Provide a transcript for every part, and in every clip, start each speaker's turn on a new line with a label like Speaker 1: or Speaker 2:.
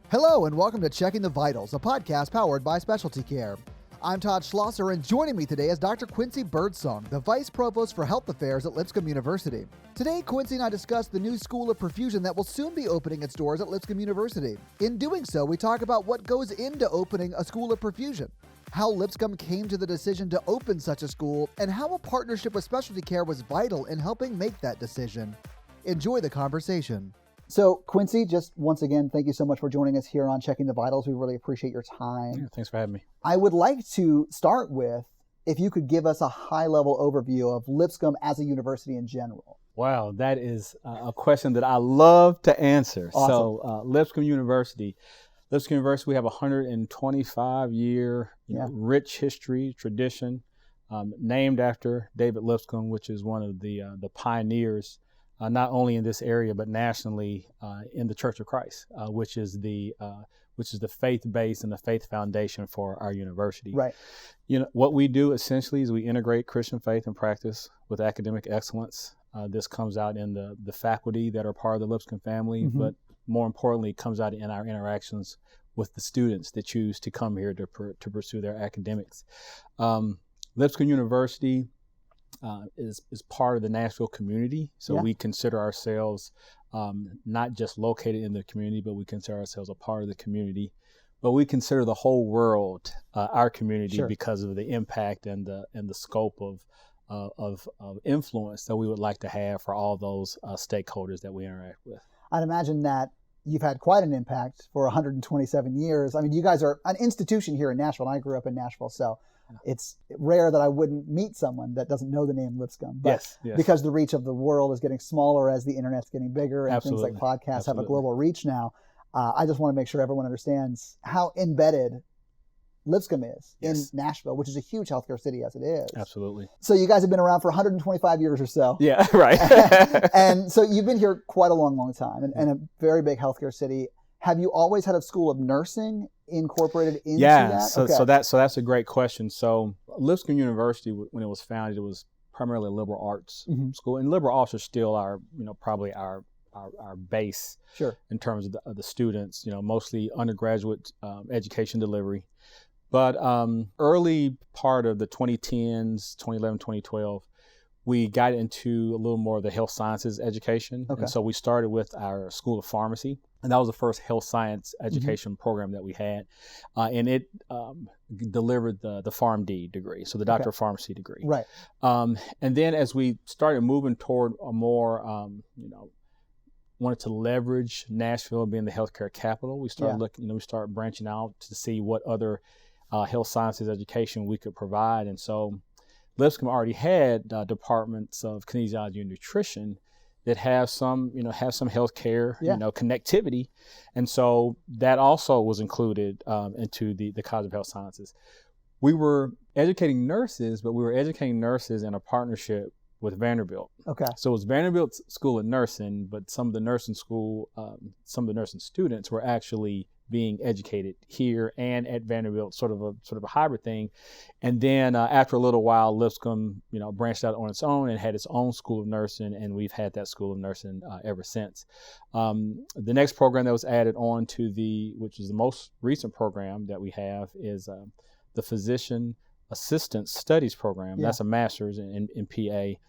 Speaker 1: Hello and welcome to Checking the Vitals, a podcast powered by SpecialtyCare. I'm Todd Schlosser, and joining me today is Dr. Quincy Byrdsong, the Vice Provost for Health Affairs at Lipscomb University. Today, Quincy and I discuss the new School of Perfusion that will soon be opening its doors at Lipscomb University. In doing so, we talk about what goes into opening a School of Perfusion, how Lipscomb came to the decision to open such a school, and how a partnership with SpecialtyCare was vital in helping make that decision. Enjoy the conversation. So, Quincy, just once again, thank you so much for joining us here on Checking the Vitals. We really appreciate your time.
Speaker 2: Yeah, thanks for having me.
Speaker 1: I would like to start with, if you could give us a high-level overview of Lipscomb as a university in general.
Speaker 2: Wow, that is a question that I love to answer.
Speaker 1: Awesome.
Speaker 2: So, Lipscomb University, we have a 125-year rich history, tradition, named after David Lipscomb, which is one of the pioneers, not only in this area but nationally in the Church of Christ, which is the faith base and the faith foundation for our university.
Speaker 1: Right.
Speaker 2: You know, what we do essentially is we integrate Christian faith and practice with academic excellence. This comes out in the faculty that are part of the Lipscomb family, but more importantly, it comes out in our interactions with the students that choose to come here to pursue their academics. Lipscomb University is part of the Nashville community, so we consider ourselves not just located in the community, but we consider ourselves a part of the community. But we consider the whole world our community because of the impact and the scope of influence that we would like to have for all those stakeholders that we interact with.
Speaker 1: I'd imagine that you've had quite an impact for 127 years. I mean, you guys are an institution here in Nashville, and I grew up in Nashville, so it's rare that I wouldn't meet someone that doesn't know the name Lipscomb. But
Speaker 2: yes.
Speaker 1: Because the reach of the world is getting smaller as the internet's getting bigger and things like podcasts have a global reach now, I just want to make sure everyone understands how embedded Lipscomb is in Nashville, which is a huge healthcare city as it is.
Speaker 2: Absolutely.
Speaker 1: So you guys have been around for 125 years or so.
Speaker 2: Yeah, right.
Speaker 1: And so you've been here quite a long time and a very big healthcare city. Have you always had a school of nursing incorporated into that?
Speaker 2: So that's a great question. So Lipscomb University, when it was founded, it was primarily a liberal arts school, and liberal arts are still probably our base in terms of the students. Mostly undergraduate education delivery. But early part of the 2010s, 2011, 2012, we got into a little more of the health sciences education. And so we started with our School of Pharmacy. And that was the first health science education program that we had. And it delivered the PharmD degree, so the Doctor of Pharmacy degree.
Speaker 1: Right.
Speaker 2: And then as we started moving toward a more, wanted to leverage Nashville being the healthcare capital, we started looking, we started branching out to see what other health sciences education we could provide. And so Lipscomb already had departments of kinesiology and nutrition that have some healthcare, connectivity. And so that also was included into the College of Health Sciences. We were educating nurses, but we were educating nurses in a partnership with Vanderbilt. Okay. So it was Vanderbilt's School of Nursing, but some of the nursing students were actually being educated here and at Vanderbilt, sort of a hybrid thing. And then after a little while, Lipscomb, branched out on its own and had its own School of Nursing, and we've had that School of Nursing ever since. The next program that was added on to which is the most recent program that we have, is the Physician Assistant Studies program. That's a master's in PA.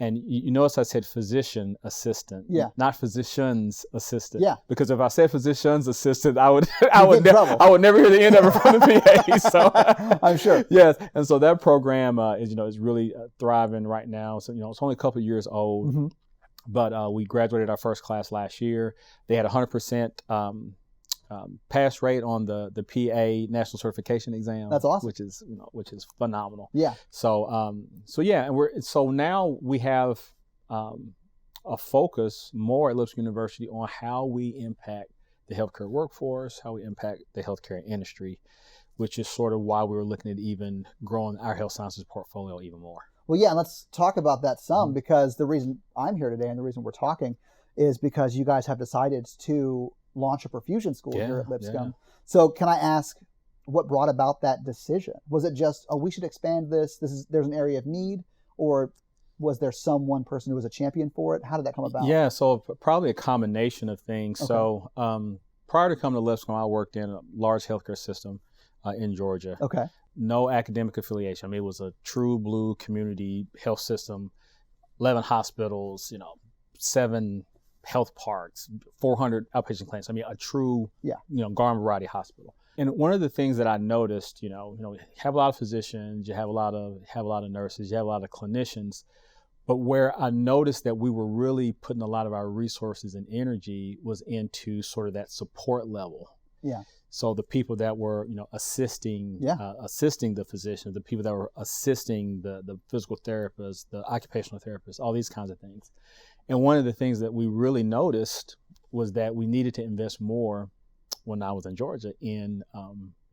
Speaker 2: And you notice I said physician assistant, not physician's assistant. Yeah. Because if I said physician's assistant, I would never hear the end of it from the PA. So
Speaker 1: I'm sure.
Speaker 2: Yes. And so that program is really thriving right now. So it's only a couple of years old, but we graduated our first class last year. They had 100% pass rate on the PA National Certification Exam.
Speaker 1: That's awesome.
Speaker 2: Which is phenomenal.
Speaker 1: Yeah.
Speaker 2: So now we have a focus more at Lipscomb University on how we impact the healthcare workforce, how we impact the healthcare industry, which is sort of why we were looking at even growing our health sciences portfolio even more.
Speaker 1: Well, yeah, and let's talk about that some, because the reason I'm here today and the reason we're talking is because you guys have decided to launch a perfusion school here at Lipscomb. Yeah. So can I ask, what brought about that decision? Was it just, oh, we should expand this? There's an area of need, or was there one person who was a champion for it? How did that come about?
Speaker 2: Yeah, so probably a combination of things.
Speaker 1: Okay.
Speaker 2: So prior to coming to Lipscomb, I worked in a large healthcare system in Georgia.
Speaker 1: Okay.
Speaker 2: No academic affiliation. I mean, it was a true blue community health system, 11 hospitals, 7 health parks, 400 outpatient clinics. I mean, a true, garden variety hospital. And one of the things that I noticed, you have a lot of physicians, you have a lot of nurses, you have a lot of clinicians, but where I noticed that we were really putting a lot of our resources and energy was into sort of that support level.
Speaker 1: Yeah.
Speaker 2: So the people that were, assisting the physicians, the people that were assisting the physical therapists, the occupational therapists, all these kinds of things. And one of the things that we really noticed was that we needed to invest more when I was in Georgia in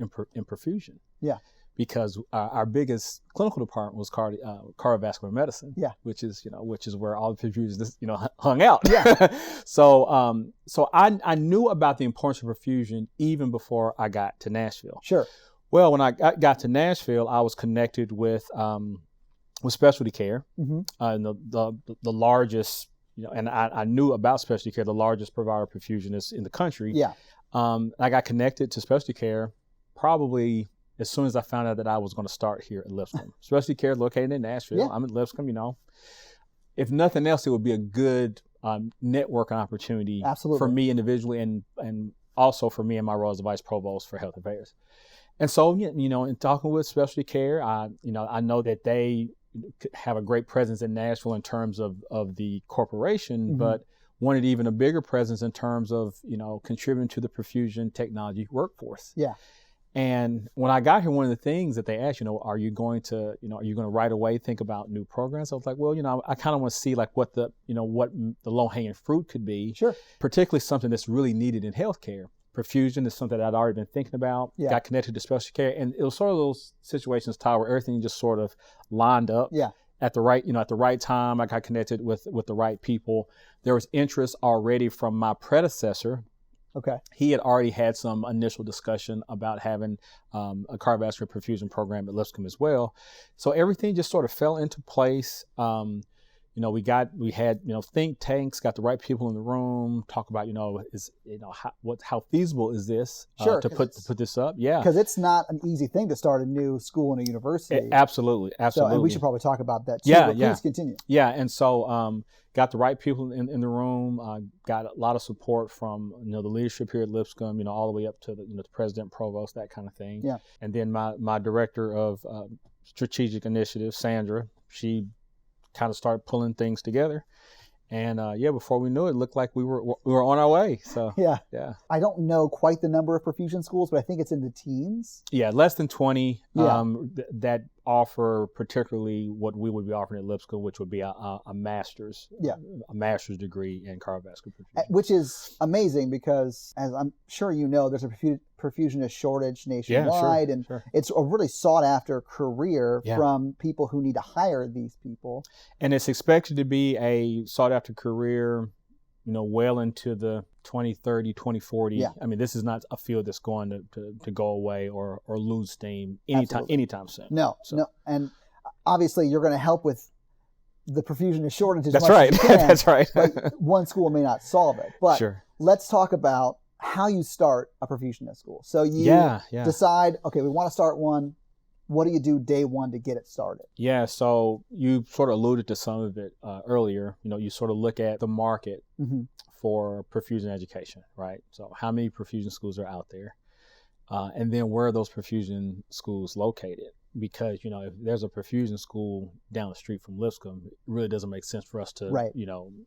Speaker 2: perfusion. Yeah. Because our biggest clinical department was cardiovascular medicine. Yeah. Which is where all the perfusionists, hung out. Yeah. So I knew about the importance of perfusion even before I got to Nashville. Sure. Well, when I got to Nashville, I was connected with SpecialtyCare, and the largest, and I knew about SpecialtyCare, the largest provider of perfusionists in the country. Yeah. I got connected to SpecialtyCare probably as soon as I found out that I was going to start here at Lipscomb. SpecialtyCare located in Nashville. Yeah. I'm at Lipscomb, If nothing else, it would be a good networking opportunity for me individually and also for me in my role as the Vice Provost for Health Affairs. And so, in talking with SpecialtyCare, I know that they have a great presence in Nashville in terms of the corporation, but wanted even a bigger presence in terms of, contributing to the perfusion technology workforce. Yeah. And when I got here, one of the things that they asked, are you going to right away think about new programs? I was like, well, I kind of want to see like what the low hanging fruit could be. Sure. Particularly something that's really needed in healthcare. Perfusion is something that I'd already been thinking about. Yeah. Got connected to SpecialtyCare, and it was sort of those situations, Ty, where everything just sort of lined up. Yeah. At the right time. I got connected with the right people. There was interest already from my predecessor. Okay. He had already had some initial discussion about having a cardiovascular perfusion program at Lipscomb as well. So everything just sort of fell into place. We had think tanks, got the right people in the room, talk about how feasible is this to put this up? Yeah, because it's not an easy thing to start a new school and a university. Absolutely. So, and we should probably talk about that too. Yeah, but please continue. Yeah, and so got the right people in the room. Got a lot of support from the leadership here at Lipscomb. All the way up to the president, provost, that kind of thing. Yeah, and then my director of strategic initiatives, Sandra, she kind of start pulling things together, and before we knew it, looked like we were on our way. So yeah. I don't know quite the number of perfusion schools, but I think it's in the teens. Yeah, less than 20. Yeah. That offer particularly what we would be offering at Lipscomb, which would be a master's. Yeah. A master's degree in cardiovascular perfusion, which is amazing because, as I'm sure there's a perfusionist shortage nationwide, and it's a really sought after career from people who need to hire these people. And it's expected to be a sought after career, well into the 2030, 2040. Yeah. I mean, this is not a field that's going to go away or lose steam anytime soon. No. And obviously you're going to help with the perfusionist shortage as much as you can. That's right. But one school may not solve it. But let's talk about how you start a perfusionist school. So you decide, okay, we want to start one. What do you do day one to get it started? Yeah, so you sort of alluded to some of it earlier. You sort of look at the market for perfusion education, right? So how many perfusion schools are out there? And then where are those perfusion schools located? Because, if there's a perfusion school down the street from Lipscomb, it really doesn't make sense for us to,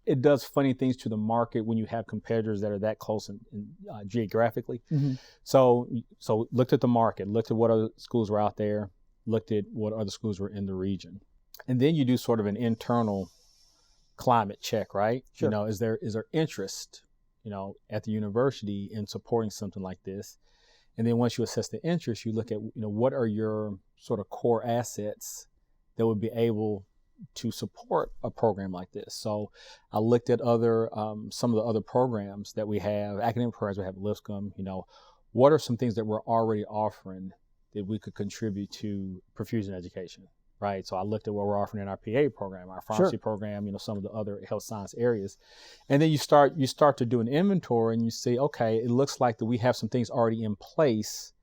Speaker 2: it does funny things to the market when you have competitors that are that close and geographically. Mm-hmm. So looked at the market, looked at what other schools were out there, looked at what other schools were in the region. And then you do sort of an internal climate check, right? Sure. Is there interest, at the university in supporting something like this? And then once you assess the interest, you look at, what are your sort of core assets that would be able to support a program like this. So I looked at some of the other programs that we have, academic programs we have at Lipscomb, what are some things that we're already offering that we could contribute to perfusion education, right? So I looked at what we're offering in our PA program, our pharmacy program, some of the other health science areas. And then you start to do an inventory and you say, okay, it looks like that we have some things already in place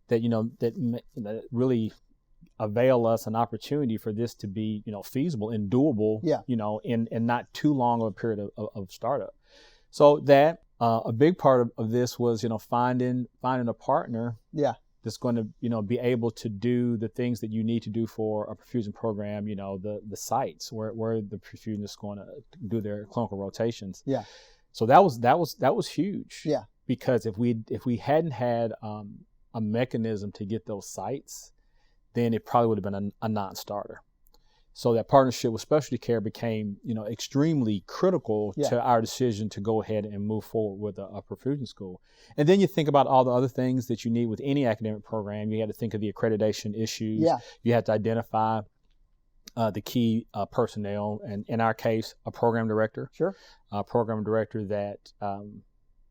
Speaker 2: that, that really avail us an opportunity for this to be, feasible and doable, in not too long of a period of startup. So that a big part of this was, finding a partner that's going to, be able to do the things that you need to do for a perfusion program, the sites where the perfusionists is going to do their clinical rotations. Yeah. So that was huge. Yeah. Because if we hadn't had a mechanism to get those sites, then it probably would have been a non-starter. So that partnership with SpecialtyCare became, extremely critical to our decision to go ahead and move forward with a perfusion school. And then you think about all the other things that you need with any academic program. You had to think of the accreditation issues. Yeah. You had to identify the key personnel, and in our case, a program director. Sure. A program director that,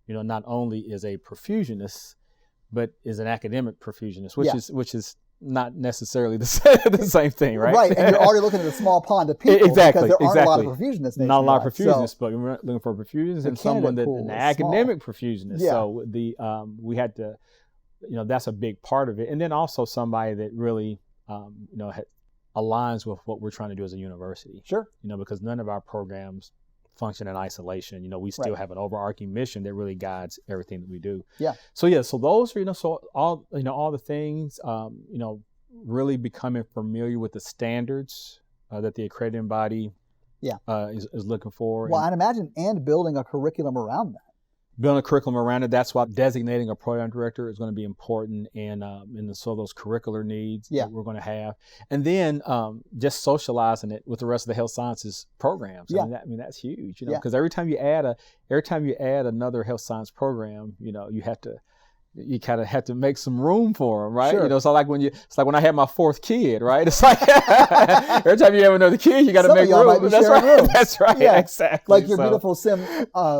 Speaker 2: not only is a perfusionist, but is an academic perfusionist, which is not necessarily the same thing, right?
Speaker 1: Right, and you're already looking at a small pond of people because there aren't a lot of perfusionists.
Speaker 2: Not a lot of perfusionists, but we're looking for perfusionists and someone that an academic perfusionist. Yeah. So we had to, that's a big part of it, and then also somebody that really, aligns with what we're trying to do as a university. Sure. Because none of our programs function in isolation. We still have an overarching mission that really guides everything that we do. Yeah. So those are, so all the things, really becoming familiar with the standards that the accrediting body is looking for.
Speaker 1: Well, I'd imagine, and building a curriculum around that.
Speaker 2: Building a curriculum around it. That's why designating a program director is going to be important in so those curricular needs that we're going to have. And then just socializing it with the rest of the health sciences programs. Yeah. I mean that's huge, because every time you add another health science program, you kind of have to make some room for them, right? Sure. So it's like when I had my fourth kid, right? It's like every time you have another kid, you got to make room. That's right. Room. That's right. Yeah. Exactly.
Speaker 1: Like your beautiful sim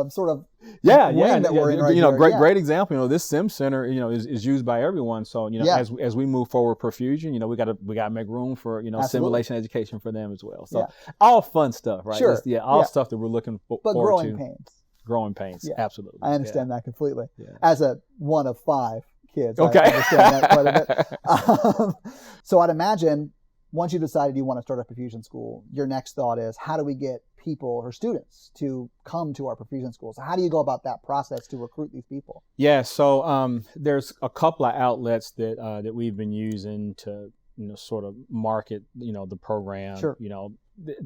Speaker 1: sort of wing that we're in right here.
Speaker 2: Great example. This sim center, is used by everyone. So as we move forward perfusion, we got to make room for simulation education for them as well. So all fun stuff, right?
Speaker 1: Sure.
Speaker 2: All stuff that we're looking forward to.
Speaker 1: But growing pains.
Speaker 2: Growing pains, absolutely.
Speaker 1: I understand that completely. Yeah. As a one of 5 kids, I understand that quite a bit. So I'd imagine once you decided you want to start a perfusion school, your next thought is, how do we get people or students to come to our perfusion school? So how do you go about that process to recruit these people?
Speaker 2: Yeah, so there's a couple of outlets that we've been using to sort of market the program. Sure.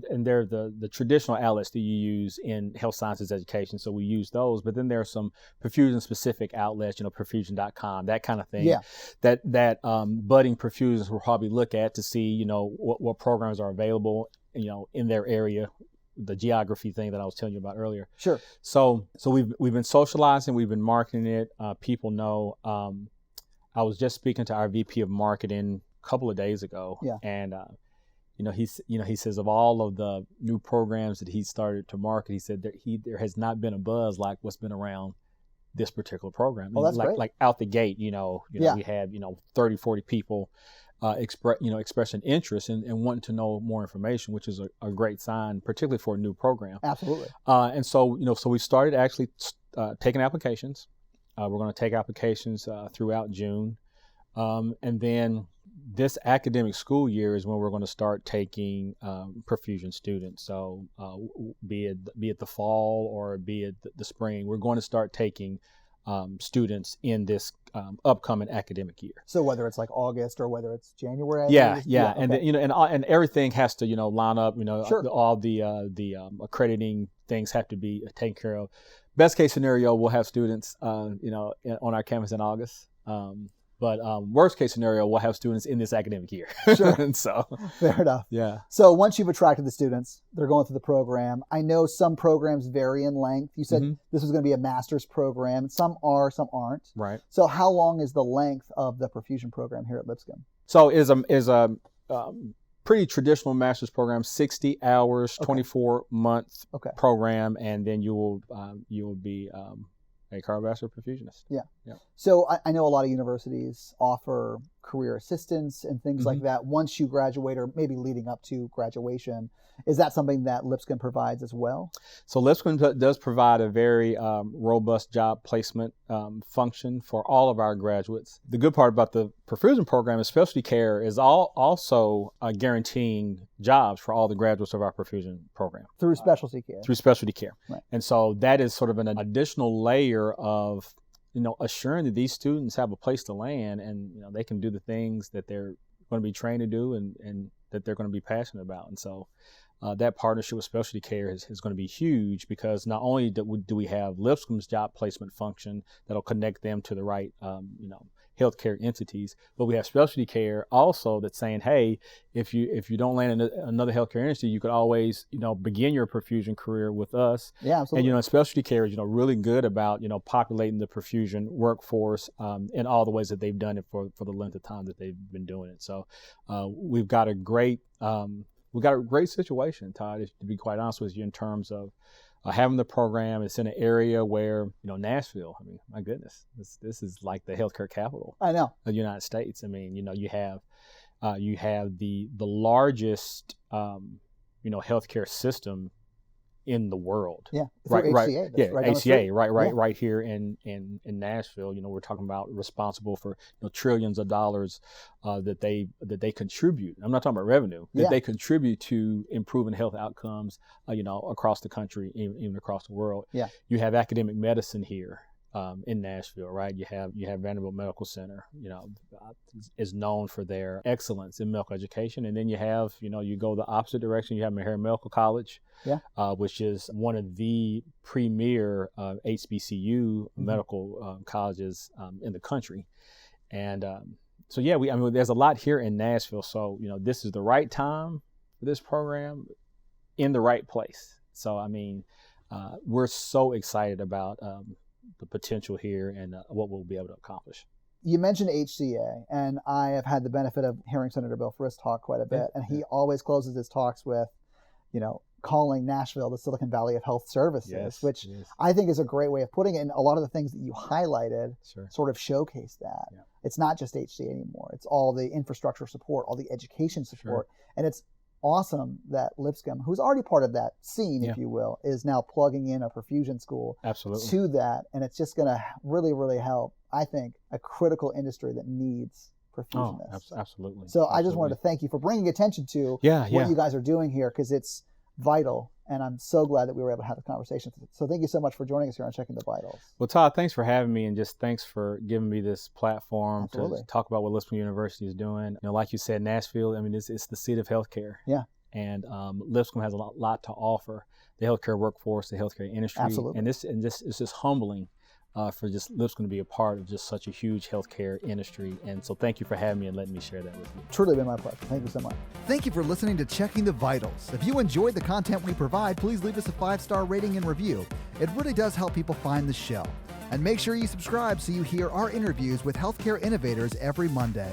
Speaker 2: And they're the traditional outlets that you use in health sciences education. So we use those, but then there are some perfusion specific outlets, perfusion.com, that kind of thing. Yeah. That budding perfusionists will probably look at to see, what programs are available, in their area, the geography thing that I was telling you about earlier. Sure. So we've been socializing, we've been marketing it. People know. I was just speaking to our VP of marketing a couple of days ago. Yeah. And he says of all of the new programs that he started to market, he said that there has not been a buzz like what's been around this particular program.
Speaker 1: Oh, that's great.
Speaker 2: Like out the gate, we had 30, 40 people expressing interest and wanting to know more information, which is a great sign, particularly for a new program.
Speaker 1: Absolutely.
Speaker 2: And so we started actually taking applications. We're going to take applications throughout June, and then this academic school year is when we're going to start taking perfusion students. So be it the fall or be it the spring, we're going to start taking students in this upcoming academic year.
Speaker 1: So whether it's like August or whether it's January.
Speaker 2: Yeah. Okay. And and everything has to line up. Sure. All the accrediting things have to be taken care of. Best case scenario, we'll have students on our campus in August. But worst case scenario, we'll have students in this academic year.
Speaker 1: Sure.
Speaker 2: And so,
Speaker 1: fair enough.
Speaker 2: Yeah.
Speaker 1: So once you've attracted the students, they're going through the program. I know some programs vary in length. You said this was going to be a master's program. Some are, some aren't.
Speaker 2: Right.
Speaker 1: So how long is the length of the perfusion program here at Lipscomb?
Speaker 2: So is a pretty traditional master's program, 60 hours, 24-month program, and then you will be a cardiovascular perfusionist.
Speaker 1: Yeah.
Speaker 2: Yeah.
Speaker 1: So I know a lot of universities offer career assistance and things like that once you graduate or maybe leading up to graduation. Is that something that Lipscomb provides as well?
Speaker 2: So Lipscomb does provide a very robust job placement function for all of our graduates. The good part about the perfusion program is SpecialtyCare is also guaranteeing jobs for all the graduates of our perfusion program.
Speaker 1: Through SpecialtyCare.
Speaker 2: Through SpecialtyCare.
Speaker 1: Right.
Speaker 2: And so that is sort of an additional layer of, assuring that these students have a place to land and, they can do the things that they're going to be trained to do and that they're going to be passionate about. And so that partnership with SpecialtyCare is going to be huge because not only do we have Lipscomb's job placement function that'll connect them to the right, healthcare entities, but we have SpecialtyCare also that's saying, hey, if you don't land in another healthcare industry, you could always, begin your perfusion career with us.
Speaker 1: Yeah, absolutely.
Speaker 2: And, SpecialtyCare is, really good about, populating the perfusion workforce in all the ways that they've done it for the length of time that they've been doing it. So we've got a great situation, Todd, to be quite honest with you, in terms of having the program. It's in an area where, Nashville, my goodness, this is like the healthcare capital
Speaker 1: I know.
Speaker 2: of the United States. You have the largest, healthcare system in the world.
Speaker 1: Yeah,
Speaker 2: right,
Speaker 1: HCA.
Speaker 2: Yeah,
Speaker 1: right
Speaker 2: HCA, right here in Nashville. We're talking about responsible for trillions of dollars that they contribute. I'm not talking about revenue. That they contribute to improving health outcomes, across the country, even across the world.
Speaker 1: Yeah.
Speaker 2: You have academic medicine here. In Nashville, right? You have Vanderbilt Medical Center, is known for their excellence in medical education. And then you have, you go the opposite direction. You have Meharry Medical College, which is one of the premier HBCU medical colleges in the country. And so, there's a lot here in Nashville. So, this is the right time for this program in the right place. So, we're so excited about the potential here and what we'll be able to accomplish.
Speaker 1: You mentioned HCA, and I have had the benefit of hearing Senator Bill Frist talk quite a bit, and he always closes his talks with, calling Nashville the Silicon Valley of health services, which I think is a great way of putting it. And a lot of the things that you highlighted sort of showcase that. Yeah. It's not just HCA anymore. It's all the infrastructure support, all the education support, and it's awesome that Lipscomb, who's already part of that scene, if you will, is now plugging in a perfusion school to that. And it's just going to really, really help, I think, a critical industry that needs perfusionists.
Speaker 2: Absolutely.
Speaker 1: So I just wanted to thank you for bringing attention to what you guys are doing here, because it's vital. And I'm so glad that we were able to have this conversation. So thank you so much for joining us here on Checking the Vitals.
Speaker 2: Well, Todd, thanks for having me, and just thanks for giving me this platform to talk about what Lipscomb University is doing. Like you said, Nashville, it's the seat of healthcare. Yeah. And Lipscomb has a lot to offer the healthcare workforce, the healthcare industry.
Speaker 1: Absolutely.
Speaker 2: And this is just humbling for just Lipscomb to be a part of just such a huge healthcare industry. And so thank you for having me and letting me share that with you.
Speaker 1: Truly been my pleasure. Thank you so much.
Speaker 3: Thank you for listening to Checking the Vitals. If you enjoyed the content we provide, please leave us a 5-star rating and review. It really does help people find the show. And make sure you subscribe so you hear our interviews with healthcare innovators every Monday.